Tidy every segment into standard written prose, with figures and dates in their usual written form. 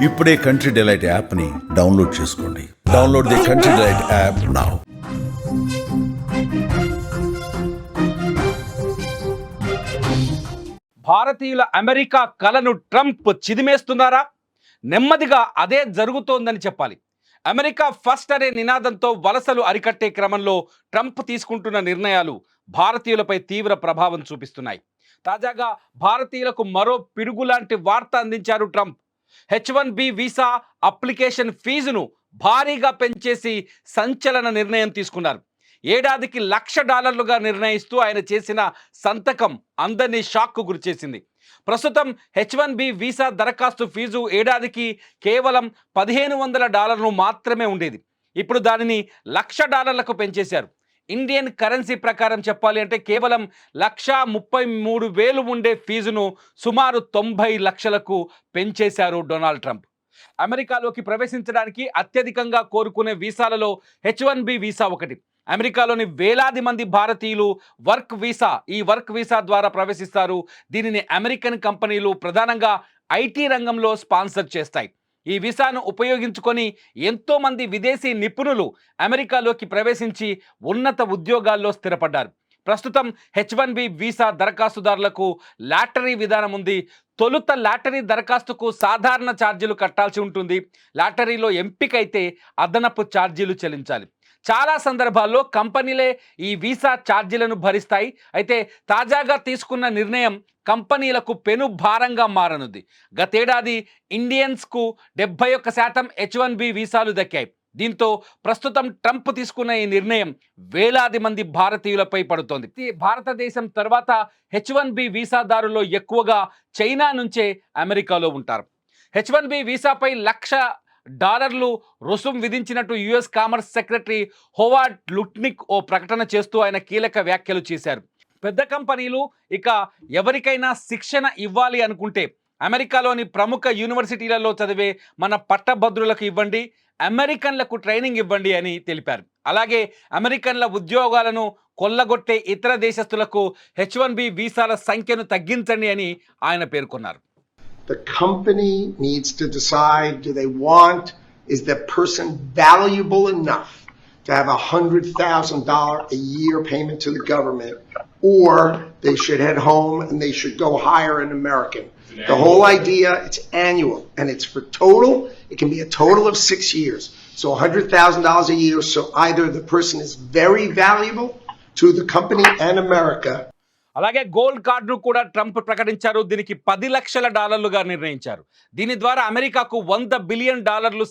ఇప్పుడే country delight యాప్ని download చేసుకోండి. Download the country delight app now. భారతీయుల అమెరికా కలను ట్రంప్ చిదిమేస్తున్నారా? నెమ్మదిగా అదే జరుగుతోందని చెప్పాలి. అమెరికా ఫస్ట్ అనే నినాదంతో వలసలు అరికట్టే క్రమంలో ట్రంప్ తీసుకుంటున్న నిర్ణయాలు భారతీయులపై తీవ్ర ప్రభావం చూపిస్తున్నాయి. తాజాగా భారతీయులకు మరో పిడుగులాంటి వార్త అందించారు ట్రంప్. H1B వీసా అప్లికేషన్ ఫీజును భారీగా పెంచేసి సంచలన నిర్ణయం తీసుకున్నారు. ఏడాదికి $1,00,000గా నిర్ణయిస్తూ ఆయన చేసిన సంతకం అందరినీ షాక్కు గురిచేసింది. ప్రస్తుతం H1B వీసా దరఖాస్తు ఫీజు ఏడాదికి కేవలం $1,500 మాత్రమే ఉండేది. ఇప్పుడు దానిని $1,00,000కు పెంచేశారు. ఇండియన్ కరెన్సీ ప్రకారం చెప్పాలి అంటే కేవలం 1,33,000 ఉండే ఫీజును సుమారు 90 లక్షలకు పెంచేశారు డొనాల్డ్ ట్రంప్. అమెరికాలోకి ప్రవేశించడానికి అత్యధికంగా కోరుకునే వీసాలలో H1B వీసా ఒకటి. అమెరికాలోని వేలాది మంది భారతీయులు ఈ వర్క్ వీసా ద్వారా ప్రవేశిస్తారు. దీనిని అమెరికన్ కంపెనీలు ప్రధానంగా ఐటీ రంగంలో స్పాన్సర్ చేస్తాయి. ఈ వీసాను ఉపయోగించుకొని ఎంతోమంది విదేశీ నిపుణులు అమెరికాలోకి ప్రవేశించి ఉన్నత ఉద్యోగాల్లో స్థిరపడ్డారు. ప్రస్తుతం H1B వీసా దరఖాస్తుదారులకు లాటరీ విధానం ఉంది. తొలుత లాటరీ దరఖాస్తుకు సాధారణ ఛార్జీలు కట్టాల్సి ఉంటుంది. లాటరీలో ఎంపికైతే అదనపు ఛార్జీలు చెల్లించాలి. చాలా సందర్భాల్లో కంపెనీలే ఈ వీసా ఛార్జీలను భరిస్తాయి. అయితే తాజాగా తీసుకున్న నిర్ణయం కంపెనీలకు పెను భారంగా మారనుంది. గతేడాది ఇండియన్స్కు 71% H1B వీసాలు దక్కాయి. దీంతో ప్రస్తుతం ట్రంప్ తీసుకున్న ఈ నిర్ణయం వేలాది మంది భారతీయులపై పడుతోంది. భారతదేశం తర్వాత H1B వీసాదారుల్లో ఎక్కువగా చైనా నుంచే అమెరికాలో ఉంటారు. H1B వీసాపై $1,00,000 రుసుం విధించినట్టు US commerce secretary Howard Lutnick ఓ ప్రకటన చేస్తూ ఆయన కీలక వ్యాఖ్యలు చేశారు. పెద్ద కంపెనీలు ఇక ఎవరికైనా శిక్షణ ఇవ్వాలి అనుకుంటే అమెరికాలోని ప్రముఖ యూనివర్సిటీలలో చదివే మన పట్టభద్రులకు ఇవ్వండి, అమెరికన్లకు ట్రైనింగ్ ఇవ్వండి అని తెలిపారు. అలాగే అమెరికన్ల ఉద్యోగాలను కొల్లగొట్టే ఇతర దేశస్తులకు H1B వీసాల సంఖ్యను తగ్గించండి అని ఆయన పేర్కొన్నారు. The company needs to decide, is that person valuable enough to have $100,000 a year payment to the government, or they should head home and they should go hire an American. The whole idea, it's annual and it's for total. It can be a total of 6 years. So $100,000 a year. So either the person is very valuable to the company and America. అలాగే gold కార్డును కూడా Trump ప్రకటించారు. దీనికి $10 లక్షలుగా నిర్ణయించారు. దీని ద్వారా అమెరికాకు $100 billion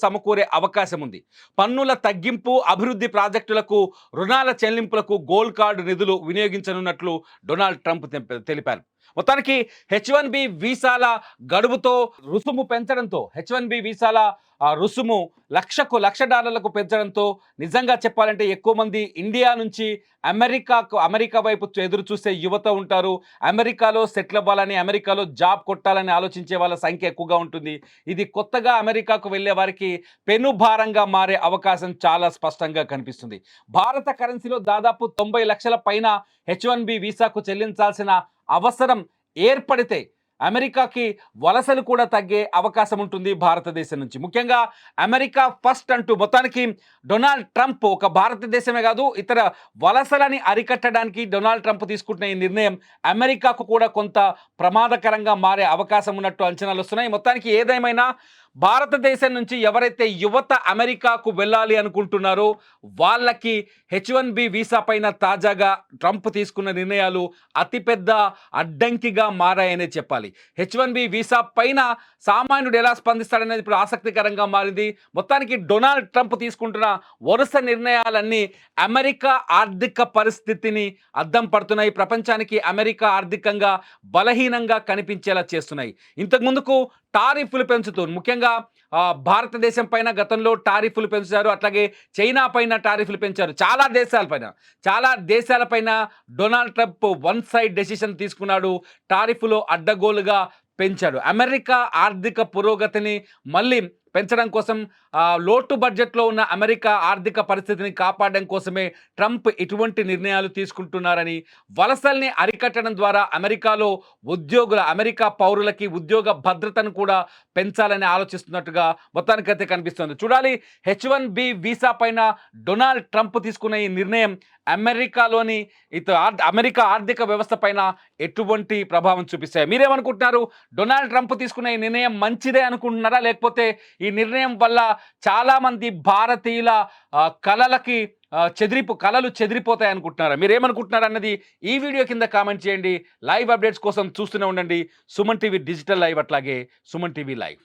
సమకూరే అవకాశం ఉంది. పన్నుల తగ్గింపు, అభివృద్ధి ప్రాజెక్టులకు, రుణాల చెల్లింపులకు గోల్డ్ కార్డు నిధులు వినియోగించనున్నట్లు డొనాల్డ్ ట్రంప్ తెలిపారు. మొత్తానికి H1B వీసాల గడువుతో రుసుము పెంచడంతో H1B వీసాల రుసుము $1,00,000కు పెంచడంతో నిజంగా చెప్పాలంటే ఎక్కువ మంది ఇండియా నుంచి అమెరికా వైపు ఎదురు చూసే యువత ఉంటారు. అమెరికాలో సెటిల్ అవ్వాలని, అమెరికాలో జాబ్ కొట్టాలని ఆలోచించే వాళ్ళ సంఖ్య ఎక్కువగా ఉంటుంది. ఇది కొత్తగా అమెరికాకు వెళ్ళే వారికి పెనుభారంగా మారే అవకాశం చాలా స్పష్టంగా కనిపిస్తుంది. భారత కరెన్సీలో దాదాపు 90 లక్షల పైన H1B వీసాకు చెల్లించాల్సిన అవసరం ఏర్పడితే అమెరికాకి వలసలు కూడా తగ్గే అవకాశం ఉంటుంది భారతదేశం నుంచి. ముఖ్యంగా అమెరికా ఫస్ట్ అంటూ మొత్తానికి డొనాల్డ్ ట్రంప్ ఒక భారతదేశమే కాదు ఇతర వలసలని అరికట్టడానికి డొనాల్డ్ ట్రంప్ తీసుకుంటున్న ఈ నిర్ణయం అమెరికాకు కూడా కొంత ప్రమాదకరంగా మారే అవకాశం ఉన్నట్టు అంచనాలు వస్తున్నాయి. మొత్తానికి ఏదేమైనా భారతదేశం నుంచి ఎవరైతే యువత అమెరికాకు వెళ్ళాలి అనుకుంటున్నారో వాళ్ళకి H1B వీసా పైన తాజాగా ట్రంప్ తీసుకున్న నిర్ణయాలు అతిపెద్ద అడ్డంకిగా మారాయనే చెప్పాలి. H1B వీసా పైన సామాన్యుడు ఎలా స్పందిస్తాడనేది ఇప్పుడు ఆసక్తికరంగా మారింది. మొత్తానికి డొనాల్డ్ ట్రంప్ తీసుకుంటున్న వరుస నిర్ణయాలన్నీ అమెరికా ఆర్థిక పరిస్థితిని అద్దం పడుతున్నాయి. ప్రపంచానికి అమెరికా ఆర్థికంగా బలహీనంగా కనిపించేలా చేస్తున్నాయి. ఇంతకుముందుకు టారిఫ్లు పెంచుతూ ముఖ్యంగా భారతదేశం పైన గతంలో టారిఫ్లు పెంచారు. అట్లాగే చైనా పైన టారిఫ్లు పెంచారు. చాలా దేశాలపైన Donald Trump one side decision తీసుకున్నాడు. టారిఫ్లో అడ్డగోలుగా పెంచాడు. అమెరికా ఆర్థిక పురోగతిని మళ్ళీ పెంచడం కోసం లోటు బడ్జెట్లో ఉన్న అమెరికా ఆర్థిక పరిస్థితిని కాపాడడం కోసమే ట్రంప్ ఇటువంటి నిర్ణయాలు తీసుకుంటున్నారని, వలసల్ని అరికట్టడం ద్వారా అమెరికాలో అమెరికా పౌరులకి ఉద్యోగ భద్రతను కూడా పెంచాలని ఆలోచిస్తున్నట్టుగా మొత్తానికైతే కనిపిస్తుంది. చూడాలి H1B వీసా పైన డొనాల్డ్ ట్రంప్ తీసుకున్న ఈ నిర్ణయం అమెరికాలోని అమెరికా ఆర్థిక వ్యవస్థ పైన ఎటువంటి ప్రభావం చూపిస్తాయి. మీరేమనుకుంటున్నారు? డొనాల్డ్ ట్రంప్ తీసుకున్న ఈ నిర్ణయం మంచిదే అనుకుంటున్నారా, లేకపోతే ఈ నిర్ణయం వల్ల చాలామంది భారతీయుల కలలు చెదిరిపోతాయి అనుకుంటున్నారా? మీరేమనుకుంటున్నారు అన్నది ఈ వీడియో కింద కామెంట్ చేయండి. లైవ్ అప్డేట్స్ కోసం చూస్తూనే ఉండండి సుమన్ టీవీ డిజిటల్ లైవ్, అట్లాగే సుమన్ టీవీ లైవ్.